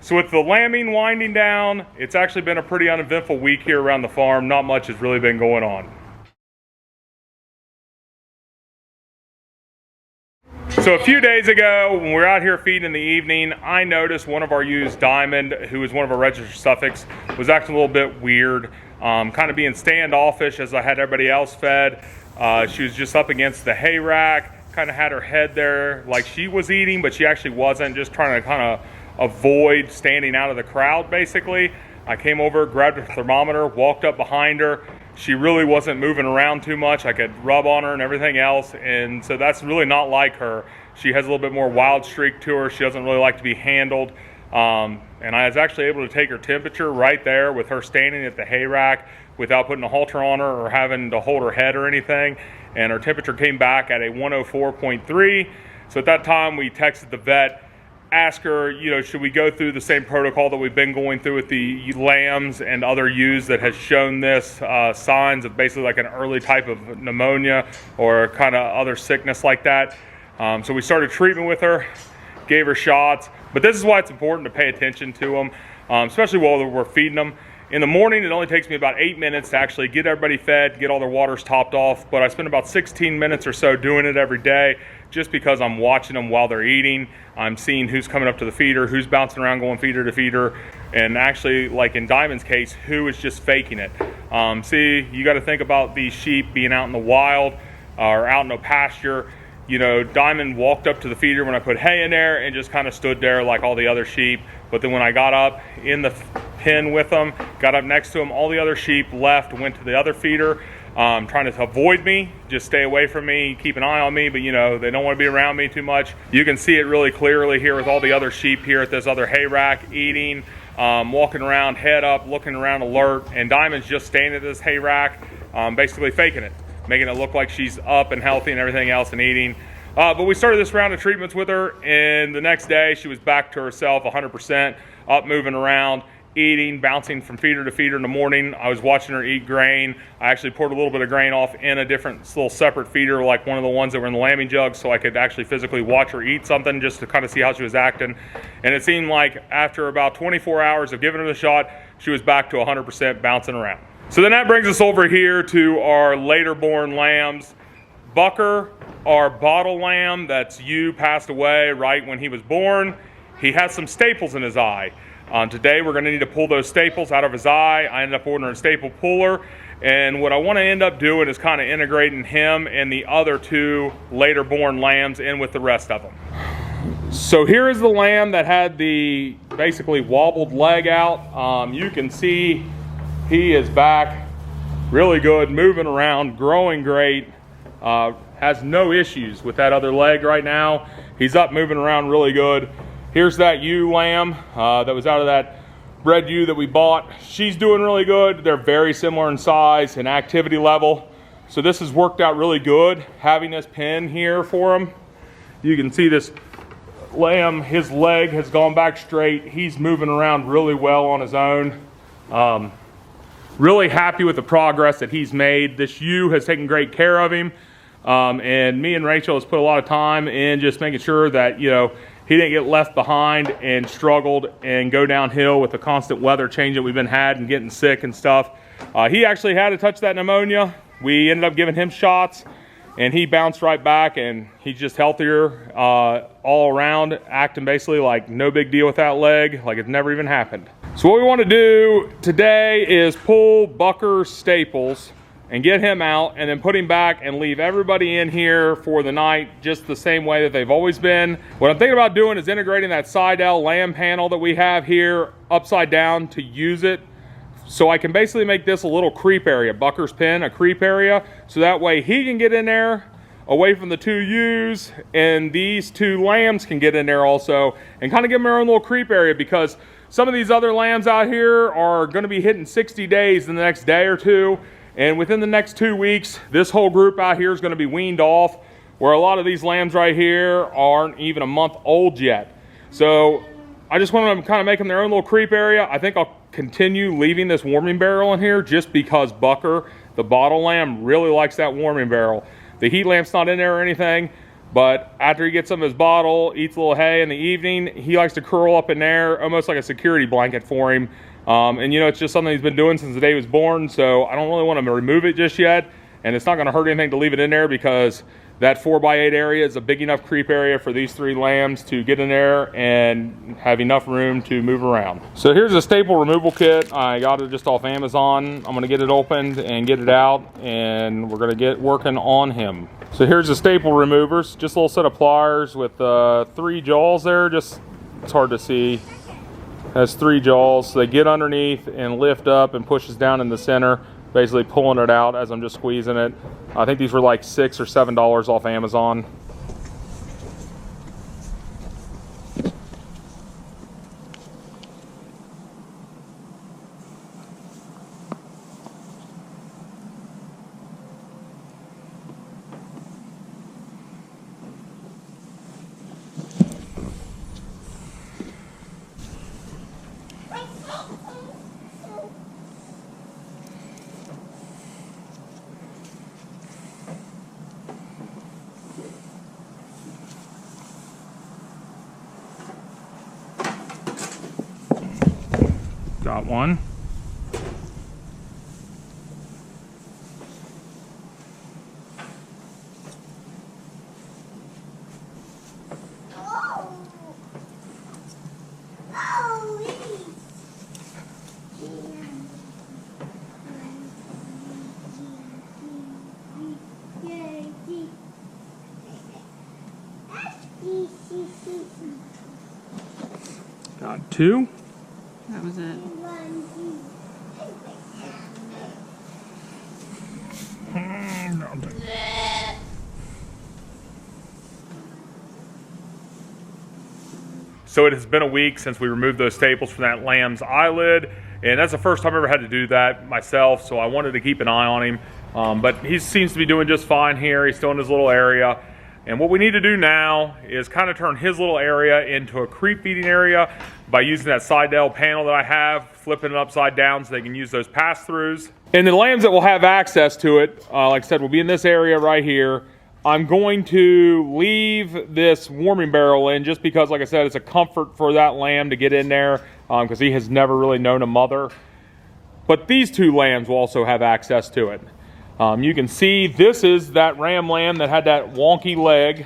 So with the lambing winding down, it's actually been a pretty uneventful week here around the farm. Not much has really been going on. So a few days ago, when we were out here feeding in the evening, I noticed one of our ewes, Diamond, who is one of our registered Suffolks, was acting a little bit weird, kind of being standoffish as I had everybody else fed. She was just up against the hay rack, kind of had her head there like she was eating, but she actually wasn't, just trying to kind of avoid standing out of the crowd, basically. I came over, grabbed her thermometer, walked up behind her. She really wasn't moving around too much. I could rub on her and everything else, and so that's really not like her. She has a little bit more wild streak to her. She doesn't really like to be handled. And I was actually able to take her temperature right there with her standing at the hay rack without putting a halter on her or having to hold her head or anything. And her temperature came back at a 104.3. So at that time, we texted the vet, ask her, should we go through the same protocol that we've been going through with the lambs and other ewes that has shown this signs of basically like an early type of pneumonia or kind of other sickness like that. So we started treatment with her, gave her shots, but this is why it's important to pay attention to them, especially while we're feeding them. In the morning, it only takes me about 8 minutes to actually get everybody fed, get all their waters topped off, but I spend about 16 minutes or so doing it every day just because I'm watching them while they're eating. I'm seeing who's coming up to the feeder, who's bouncing around going feeder to feeder, and actually, like in Diamond's case, who is just faking it. See, you got to think about these sheep being out in the wild or out in a pasture. Diamond walked up to the feeder when I put hay in there and just kind of stood there like all the other sheep. But then when I got up in the pen with them, got up next to them, all the other sheep left, went to the other feeder, trying to avoid me, just stay away from me, keep an eye on me, but they don't want to be around me too much. You can see it really clearly here with all the other sheep here at this other hay rack eating, walking around, head up, looking around alert, and Diamond's just standing at this hay rack, basically faking it, making it look like she's up and healthy and everything else and eating. But we started this round of treatments with her, and the next day she was back to herself 100%, up moving around, eating, bouncing from feeder to feeder in the morning. I was watching her eat grain. I actually poured a little bit of grain off in a different little separate feeder, like one of the ones that were in the lambing jug, so I could actually physically watch her eat something just to kind of see how she was acting. And it seemed like after about 24 hours of giving her the shot, she was back to 100% bouncing around. So then that brings us over here to our later born lambs. Bucker, our bottle lamb that's passed away right when he was born. He has some staples in his eye. Today we're going to need to pull those staples out of his eye. I ended up ordering a staple puller, and what I want to end up doing is kind of integrating him and the other two later born lambs in with the rest of them. So here is the lamb that had the basically wobbled leg out. You can see he is back really good, moving around, growing great. Has no issues with that other leg right now. He's up moving around really good. Here's that ewe lamb that was out of that bred ewe that we bought. She's doing really good. They're very similar in size and activity level. So this has worked out really good, having this pen here for him. You can see this lamb, his leg has gone back straight. He's moving around really well on his own. Really happy with the progress that he's made. This ewe has taken great care of him. And me and Rachel has put a lot of time in just making sure that, he didn't get left behind and struggled and go downhill with the constant weather change that we've been had and getting sick and stuff. He actually had to touch that pneumonia. We ended up giving him shots and he bounced right back, and he's just healthier all around, acting basically like no big deal with that leg, like it's never even happened. So what we want to do today is pull Bucker's staples and get him out, and then put him back and leave everybody in here for the night just the same way that they've always been. What I'm thinking about doing is integrating that Sidel lamb panel that we have here upside down to use it. So I can basically make this a little creep area, Bucker's pen, a creep area, so that way he can get in there away from the two ewes, and these two lambs can get in there also, and kind of give them their own little creep area, because some of these other lambs out here are going to be hitting 60 days in the next day or two. And within the next 2 weeks, this whole group out here is going to be weaned off, where a lot of these lambs right here aren't even a month old yet. So I just want to kind of make them their own little creep area. I think I'll continue leaving this warming barrel in here just because Bucker, the bottle lamb, really likes that warming barrel. The heat lamp's not in there or anything, But after he gets some of his bottle, eats a little hay in the evening, he likes to curl up in there, almost like a security blanket for him. And you know, it's just something he's been doing since the day he was born, so I don't really want him to remove it just yet. And it's not going to hurt anything to leave it in there, because that 4x8 area is a big enough creep area for these 3 lambs to get in there and have enough room to move around. So here's a staple removal kit. I got it just off Amazon. I'm going to get it opened and get it out, and we're going to get working on him. So here's the staple removers, just a little set of pliers with 3 jaws there. Just, it's hard to see. Has 3 jaws, so they get underneath and lift up and pushes down in the center, basically pulling it out as I'm just squeezing it. I think these were like $6 or $7 off Amazon. Got one. Got 2. That was it. So it has been a week since we removed those staples from that lamb's eyelid, and that's the first time I've ever had to do that myself, so I wanted to keep an eye on him. But he seems to be doing just fine here. He's still in his little area. And what we need to do now is kind of turn his little area into a creep feeding area by using that side-dale panel that I have, flipping it upside down so they can use those pass-throughs. And the lambs that will have access to it, like I said, will be in this area right here. I'm going to leave this warming barrel in just because, like I said, it's a comfort for that lamb to get in there because he has never really known a mother. But these 2 lambs will also have access to it. You can see this is that ram lamb that had that wonky leg.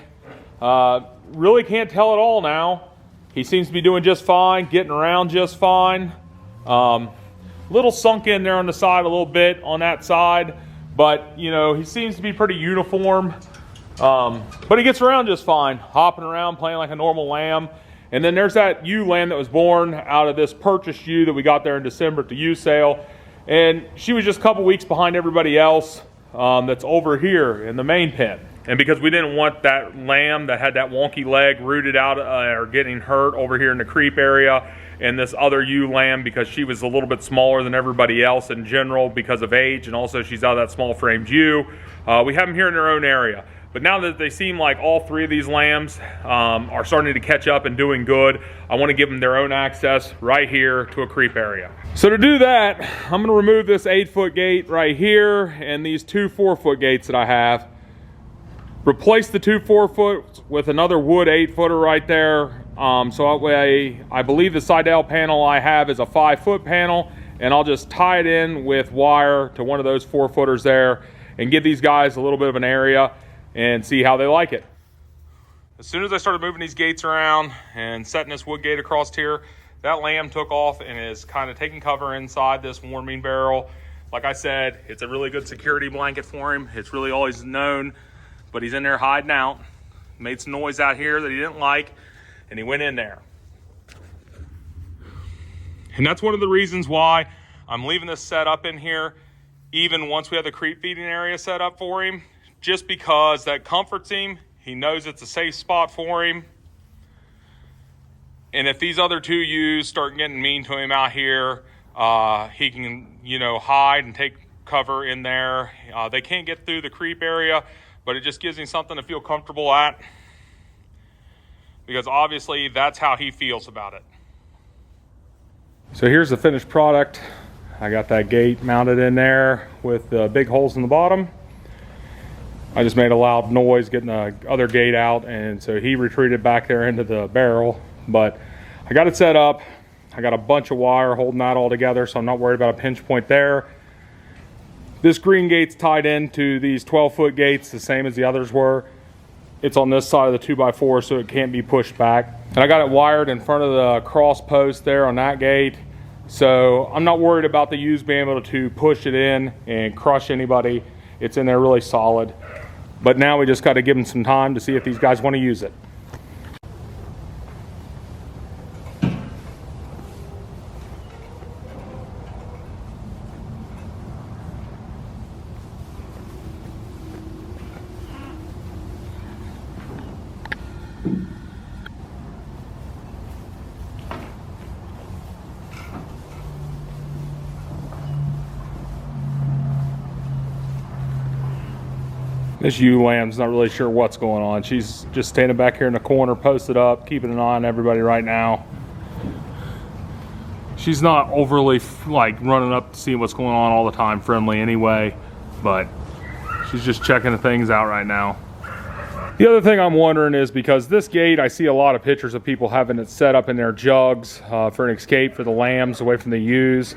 Really can't tell at all now. He seems to be doing just fine, getting around just fine. Little sunk in there on the side a little bit on that side, but you know, he seems to be pretty uniform. But he gets around just fine, hopping around, playing like a normal lamb. And then there's that ewe lamb that was born out of this purchased ewe that we got there in December at the ewe sale. And she was just a couple weeks behind everybody else that's over here in the main pen. And because we didn't want that lamb that had that wonky leg rooted out or getting hurt over here in the creep area, and this other ewe lamb, because she was a little bit smaller than everybody else in general because of age, and also she's out of that small framed ewe, we have them here in their own area. But now that they seem like all 3 of these lambs are starting to catch up and doing good, I want to give them their own access right here to a creep area. So to do that, I'm going to remove this 8-foot gate right here and these 2 4-foot gates that I have. Replace the 2 4-foot with another wood 8-footer right there. So that way, I believe the side-dale panel I have is a 5-foot panel, and I'll just tie it in with wire to one of those 4-footers there and give these guys a little bit of an area and see how they like it. As soon as I started moving these gates around and setting this wood gate across here, that lamb took off and is kind of taking cover inside this warming barrel. Like I said, it's a really good security blanket for him. It's really all he's known, but he's in there hiding out. Made some noise out here that he didn't like, and he went in there. And that's one of the reasons why I'm leaving this set up in here, even once we have the creep feeding area set up for him, just because that comforts him. He knows it's a safe spot for him. And if these other 2 ewes start getting mean to him out here, he can, you know, hide and take cover in there. They can't get through the creep area, but it just gives him something to feel comfortable at, because obviously that's how he feels about it. So here's the finished product. I got that gate mounted in there with the big holes in the bottom. I just made a loud noise getting the other gate out, and so he retreated back there into the barrel. But I got it set up. I got a bunch of wire holding that all together, so I'm not worried about a pinch point there. This green gate's tied into these 12-foot gates, the same as the others were. It's on this side of the 2x4, so it can't be pushed back. And I got it wired in front of the cross post there on that gate. So I'm not worried about the ewes being able to push it in and crush anybody. It's in there really solid. But now we just got to give them some time to see if these guys want to use it. This ewe lamb's not really sure what's going on. She's just standing back here in the corner, posted up, keeping an eye on everybody right now. She's not overly like running up to see what's going on all the time, friendly anyway, but she's just checking the things out right now. The other thing I'm wondering is, because this gate, I see a lot of pictures of people having it set up in their jugs for an escape for the lambs away from the ewes.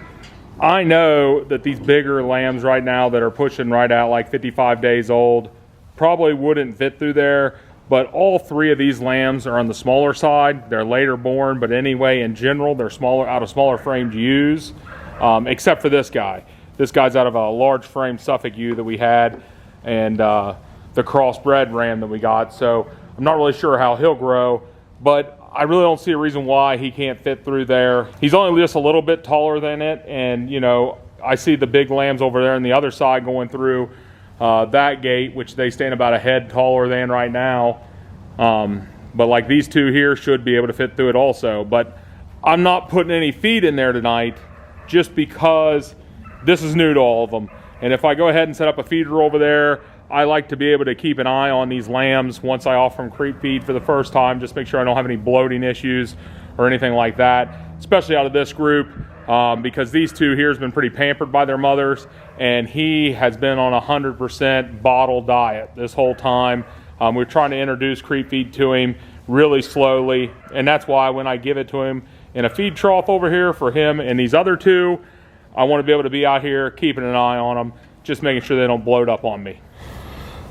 I know that these bigger lambs right now that are pushing right out like 55 days old probably wouldn't fit through there, but all three of these lambs are on the smaller side. They're later born, but anyway, in general, they're smaller, out of smaller framed ewes, except for this guy. This guy's out of a large frame Suffolk ewe that we had, and the crossbred ram that we got. So I'm not really sure how he'll grow, but I really don't see a reason why he can't fit through there. He's only just a little bit taller than it, and you know, I see the big lambs over there on the other side going through that gate, which they stand about a head taller than right now. But like these two here should be able to fit through it also. But I'm not putting any feed in there tonight just because this is new to all of them. And if I go ahead and set up a feeder over there, I like to be able to keep an eye on these lambs once I offer them creep feed for the first time, just make sure I don't have any bloating issues or anything like that, especially out of this group, because these two here has been pretty pampered by their mothers, and he has been on 100% bottle diet this whole time. We're trying to introduce creep feed to him really slowly, and that's why when I give it to him in a feed trough over here for him and these other two, I want to be able to be out here keeping an eye on them, just making sure they don't bloat up on me.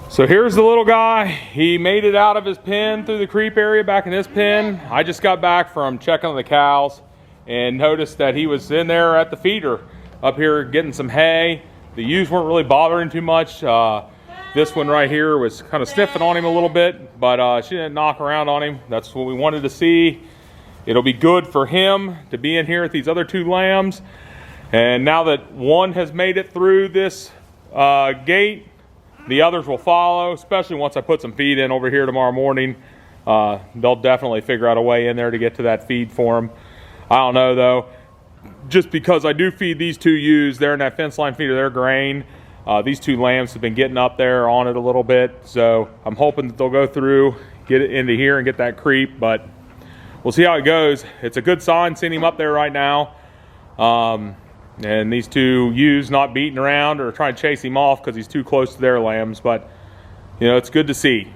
So here's the little guy. He made it out of his pen through the creep area back in this pen. I just got back from checking on the cows and noticed that he was in there at the feeder up here getting some hay. The ewes weren't really bothering too much. This one right here was kind of sniffing on him a little bit, but she didn't knock around on him. That's what we wanted to see. It'll be good for him to be in here with these other two lambs. And now that one has made it through this gate, the others will follow, especially once I put some feed in over here tomorrow morning. They'll definitely figure out a way in there to get to that feed for them. I don't know though, just because I do feed these two ewes, they're in that fence line feeder, they're grain. These two lambs have been getting up there on it a little bit, so I'm hoping that they'll go through, get it into here and get that creep, but we'll see how it goes. It's a good sign seeing him up there right now. And these two ewes not beating around or trying to chase him off because he's too close to their lambs, but you know, it's good to see.